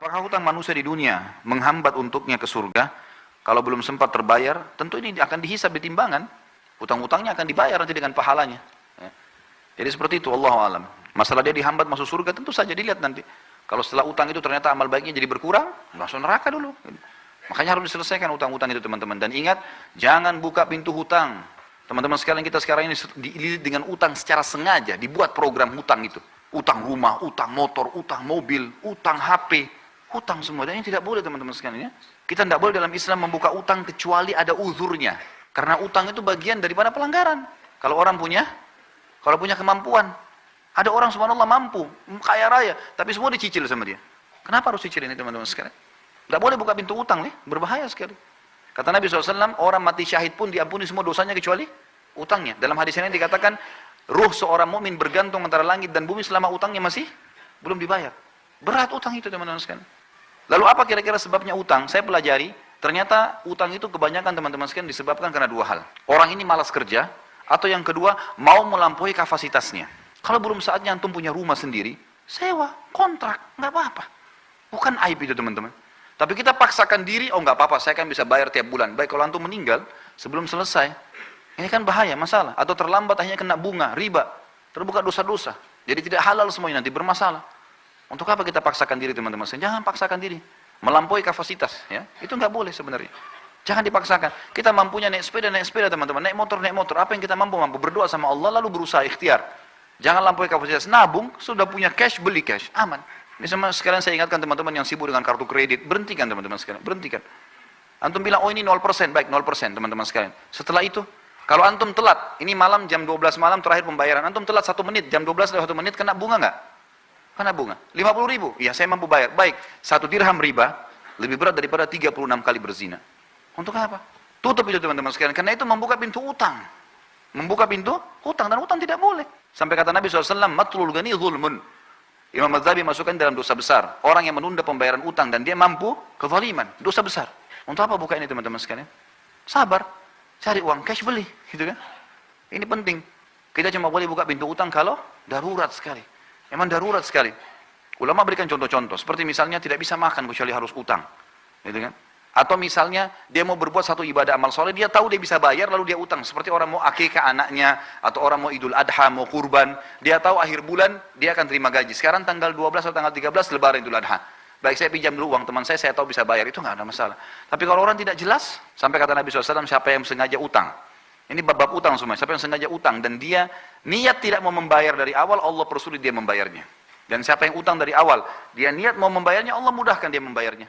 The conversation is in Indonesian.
Apakah hutang manusia di dunia menghambat untuknya ke surga? Kalau belum sempat terbayar, tentu ini akan dihisab di timbangan. Hutang-hutangnya akan dibayar nanti dengan pahalanya. Ya. Jadi seperti itu, Allahu a'lam. Masalah dia dihambat masuk surga, tentu saja dilihat nanti. Kalau setelah utang itu ternyata amal baiknya jadi berkurang, langsung neraka dulu. Makanya harus diselesaikan utang-utang itu, teman-teman. Dan ingat, jangan buka pintu hutang. Teman-teman sekalian, kita sekarang ini dililit dengan utang secara sengaja, dibuat program hutang itu. Utang rumah, utang motor, utang mobil, utang HP. Hutang semua, dan ini tidak boleh, teman-teman sekalian. Ya. Kita tidak boleh dalam Islam membuka utang kecuali ada uzurnya. Karena utang itu bagian daripada pelanggaran. Kalau orang punya kemampuan. Ada orang subhanallah mampu, kaya raya, tapi semua dicicil sama dia. Kenapa harus cicil ini, teman-teman sekalian? Tidak boleh buka pintu utang, nih, berbahaya sekali. Kata Nabi SAW, orang mati syahid pun diampuni semua dosanya kecuali utangnya. Dalam hadis ini dikatakan, ruh seorang mukmin bergantung antara langit dan bumi selama utangnya masih belum dibayar. Berat utang itu, teman-teman sekalian. Lalu apa kira-kira sebabnya utang? Saya pelajari, ternyata utang itu kebanyakan, teman-teman sekalian, disebabkan karena dua hal. Orang ini malas kerja, atau yang kedua, mau melampaui kapasitasnya. Kalau belum saatnya antum punya rumah sendiri, sewa, kontrak, nggak apa-apa. Bukan aib itu, teman-teman. Tapi kita paksakan diri, oh nggak apa-apa, saya kan bisa bayar tiap bulan. Baik, kalau antum meninggal, sebelum selesai, ini kan bahaya, masalah. Atau terlambat akhirnya kena bunga, riba, terbuka dosa-dosa. Jadi tidak halal semuanya, nanti bermasalah. Untuk apa kita paksakan diri, teman-teman? Jangan paksakan diri, melampaui kapasitas. Ya, itu nggak boleh sebenarnya. Jangan dipaksakan. Kita mampunya naik sepeda, teman-teman. Naik motor. Apa yang kita mampu? Berdoa sama Allah, lalu berusaha ikhtiar. Jangan lampaui kapasitas. Nabung, sudah punya cash, beli cash. Aman. Ini sama sekalian saya ingatkan teman-teman yang sibuk dengan kartu kredit. Berhentikan, teman-teman sekalian. Berhentikan. Antum bilang, oh ini 0%. Baik, 0%, teman-teman sekalian. Setelah itu, kalau antum telat, ini malam jam 12 malam terakhir pembayaran. Antum telat 1 menit, jam 12 lewat 1 menit, kena bunga nggak? Kena bunga. 50.000. Iya, saya mampu bayar. Baik, 1 dirham riba, lebih berat daripada 36 kali berzina. Untuk apa? Tutup itu, teman-teman sekalian. Karena itu membuka pintu utang. Membuka pintu hutang, dan hutang tidak boleh. Sampai kata Nabi SAW, matlul ghani zulmun. Imam Madzhabi masukkan dalam dosa besar. Orang yang menunda pembayaran utang dan dia mampu, kezaliman, dosa besar. Untuk apa buka ini, teman-teman sekalian? Sabar, cari uang cash, beli, gitu kan? Ini penting. Kita cuma boleh buka pintu utang kalau darurat sekali. Memang darurat sekali. Ulama berikan contoh-contoh, seperti misalnya tidak bisa makan kecuali harus utang, gitu kan? Atau misalnya dia mau berbuat satu ibadah amal soleh, dia tahu dia bisa bayar lalu dia utang. Seperti orang mau akikah anaknya, atau orang mau idul adha, mau kurban. Dia tahu akhir bulan dia akan terima gaji. Sekarang tanggal 12 atau tanggal 13 lebaran idul adha. Baik, saya pinjam dulu uang teman saya tahu bisa bayar. Itu nggak ada masalah. Tapi kalau orang tidak jelas, sampai kata Nabi SAW, siapa yang sengaja utang. Ini bab-bab utang semua. Siapa yang sengaja utang dan dia niat tidak mau membayar dari awal, Allah persulit dia membayarnya. Dan siapa yang utang dari awal, dia niat mau membayarnya, Allah mudahkan dia membayarnya.